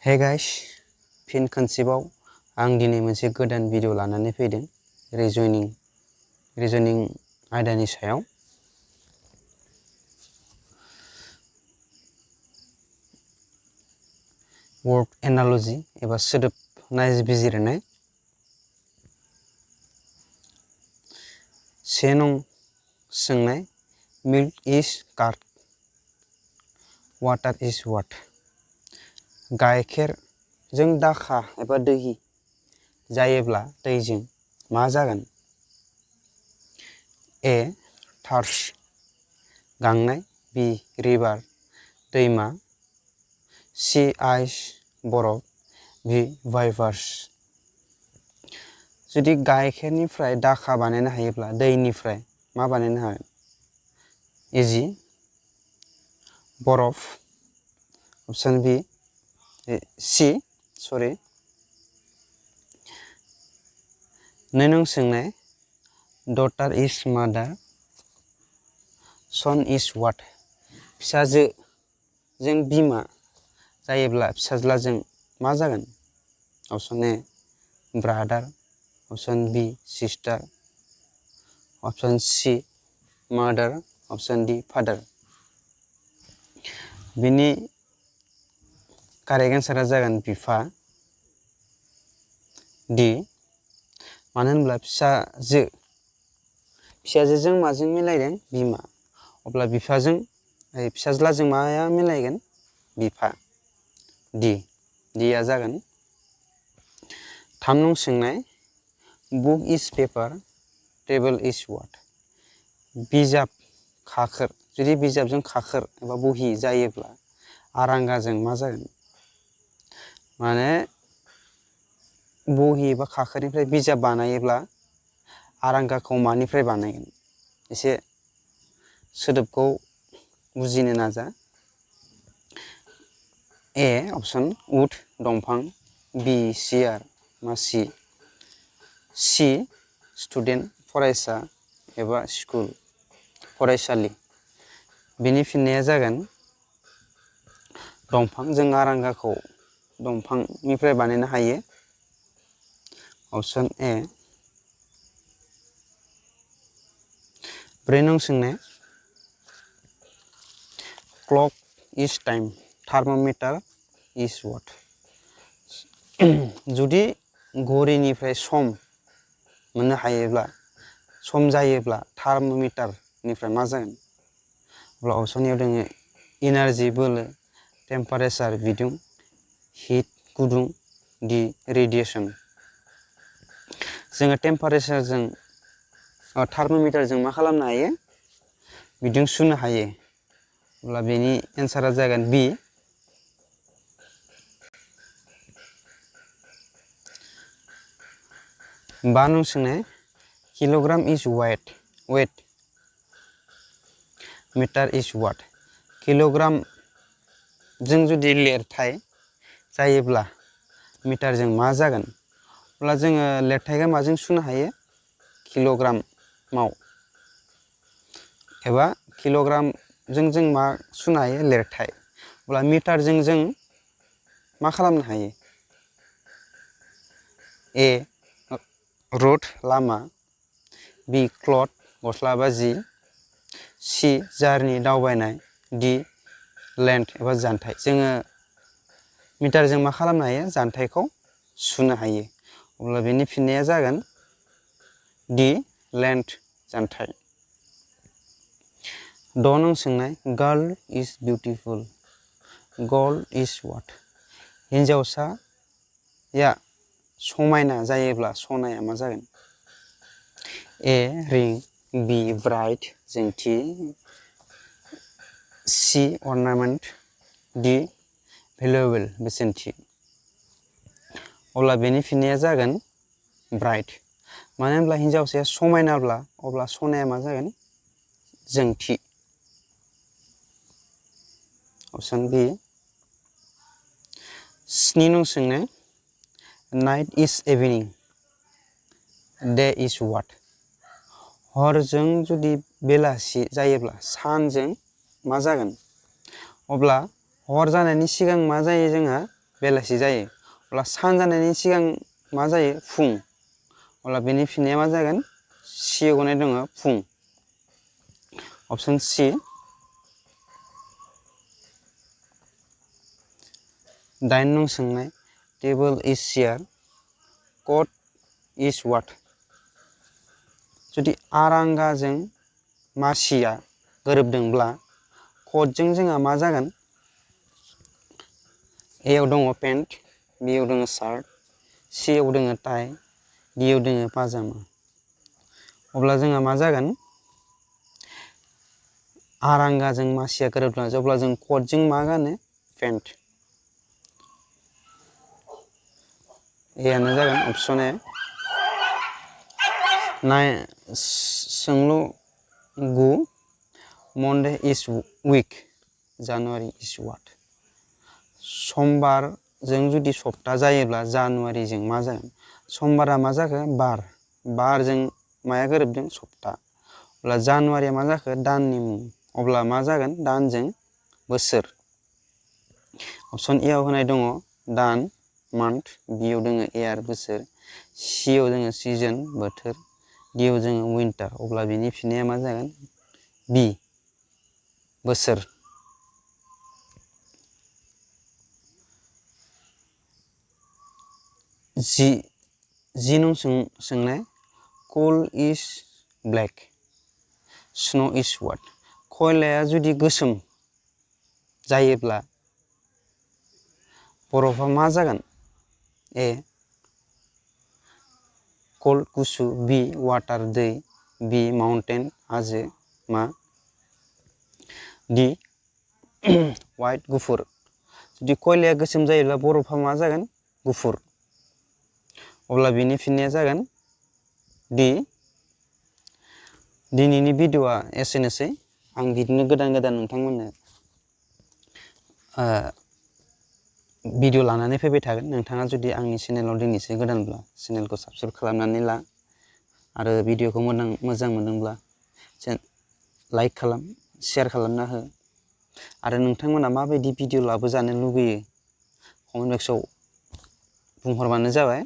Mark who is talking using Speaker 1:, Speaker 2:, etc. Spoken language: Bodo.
Speaker 1: Hey guys, फिन खनसेबाव आं दिनै मोनसे गोदान भिडिअ लानानै फैदों रिजनिं आयदानि सायाव। वर्ड एनालजि एबा सोदोब नायबिजिरनाय। से नं सोंनाय, milk is card, water is what. गाइखेरजों दाखा एबा दै जायोब्ला दैजों मा जागोन? ए थार्स्ट गांनाय, बि रिभार दैमा, सि आइस बरफ, भि वाइभार्स। जुदि गाइखेरनिफ्राय दाखा बानायनो हायोब्ला दैनिफ्राय मा बानायनो हागोन? इजि बरफ, अपसन बि सरि। नै नं सोंनाय, डटार इज मादार, सन इज वाट। फिसाजोजों बिमा जायोब्ला फिसाज्लाजों मा जागोन? अपसन ए ब्रादार, अपसन बि सिस्टार, अपसन सि मादार, अपसन डि फादार। बिनि कारेक्ट एन्सारा जागोन बिफा, डि। मानो होनब्ला फिसाजोजों माजों मिलायदों? बिमा। अब्ला फिसाज्लाजों माया मिलायगोन? बिफा, डिया जागोन। 3 नं सोंनाय, book is paper, table is what. बिजाब खाखोर, जुदि बिजाबजों खाखोर एबा बहि जायोब्ला आरांगाजों मा जागोन? माने बहि एबा खाखोरनिफ्राय बिजाब बानायोब्ला आरांगाखौ मानिफ्राय बानायगोन? एसे सोदोबखौ बुजिनो नाजा। ए अपसन उड दंफां, बि सियार मासि, सि स्टुडेन्ट फरायसा एबा स्कुल फरायसालि। बिनि फिननाया जागोन दंफां। जों आरांगाखौ दंफांनिफ्राय बानायनो हायो, अपसन ए। 4 नं सोंनाय, clock is time, थार्मोमिटार is what. जुदि घड़ीनिफ्राय सम मोननो हायोब्ला, सम जायोब्ला थार्मोमिटारनिफ्राय मा जागोन? अब्ला अपसनाव दङ इनार्जि बोलो, टेम्पारेचार बिदुं, हिट गुदुं, डि रेडिएसन। जोङो टेम्पारेचारजों थार्मोमिटारजों मा खालामनो हायो? बिदुं सुनो हायो। अब्ला बेनि एन्सारा जागोन बि। 5 नं सोंनाय, kilogram is weight, meter is what. किल'ग्रामजों जुदि लिरथाय जायोब्ला मिटारजों मा जागोन? अब्ला जोङो लिरथायखौ माजों सुनो हायो? किल'ग्रामाव, एबा किल'ग्रामजों जों मा सुनो हायो? लिरथाय। अब्ला मिटारजों जों मा खालामनो हायो? ए रुट लामा, बि क्लथ गस्ला बा जि, सि जारनि दावबायनाय, डि लेन्थ एबा जानथाइ। जोङो मिटारजों मा खालामनो हायो? जानथाइखौ सुनो हायो। अब्ला बेनि फिननाया जागोन डि लेन्थ, जानथाइ। 6 नं सोंनाय, girl is beautiful, gold is what. हिन्जावसाया समायना जायोब्ला सनाया मा जागोन? ए रिं, बि ब्राइड जोंथि, सि अर्नामेन्ट, डि भेलुएबल बेसेनथि। अब्ला बेनि फिननाया जागोन ब्राइड। मानो होनब्ला हिन्जावसाया समायनाब्ला अब्ला सनाया मा जागोन? जोंथि, अपसन बि। 7 नं सोंनाय, night is evening, day is what. हरजों जुदि बेलासि जायोब्ला सानजों मा जागोन? अब्ला हर जानायनि सिगां मा जायो जोंहा? बेलासि जायो अब्ला सान जानायनि सिगां मा जायो फुं अब्ला बेनि फिननाया मा जागोन सि गनाय दङ फुं अप्शन सि दाइन नं सोंनाय table is chair cut is what जुदि आरांगाजों मासिया गोरोबदोंब्ला कटजों जोंहा मा जागोन एयाव दङ पेन्ट बियाव दङ शार्ट सियाव दङ टाइ डियाव दङ पाजामा अब्ला जोंहा मा जागोन आरांगाजों मासिया गोरोबदों अब्ला जों कटजों मा गानो पेन्ट एयानो जागोन अप्शन ए सोंलु 9 Monday is week January is what समबारजों जुदि सप्ता जायोब्ला जानुवारिजों मा जागोन समबारा मा जाखो बारजों माया गोरोबदों सप्ता अब्ला जानुवारिया मा जाखो दाननि मुं अब्ला मा जागोन दानजों बोसोर अप्शन ए आव होनाय दङ दान मान्थ बियाव दङ इयार बोसोर सियाव दङ सिजन बोथोर डियाव दङ विन्टार अब्ला बेनि फिननाया मा जागोन बि बोसोर जि नं सोंनाय coal is black snow is what खयलाया जुदि गोसोम जायोब्ला बरफा मा जागोन ए cold गुसु बि वाटार दै बि माउन्टेन हाजो मा डि वाइट गुफुर जुदि खयलाया गोसोम जायोब्ला बरफा मा जागोन गुफुर अब्ला बेनि फिननाया जागोन दि दिनैनि भिडिअ'आ एसेनोसै आं बिदिनो गोदान नोंथांमोननो भिडिअ लानानै फैबाय थागोन नोंथाङा जुदि आंनि चेनेलाव दिनैसो गोदानब्ला चेनेलखौ साबस्क्राइब खालामनानै ला आरो भिडिअ'खौ मोजां मोनदोंब्ला लाइक खालाम शेयार खालामना हो आरो नोंथांमोना माबायदि भिडिअ लाबोजानो लुगैयो कमेन्ट बक्सआव बुंहरबानो जाबाय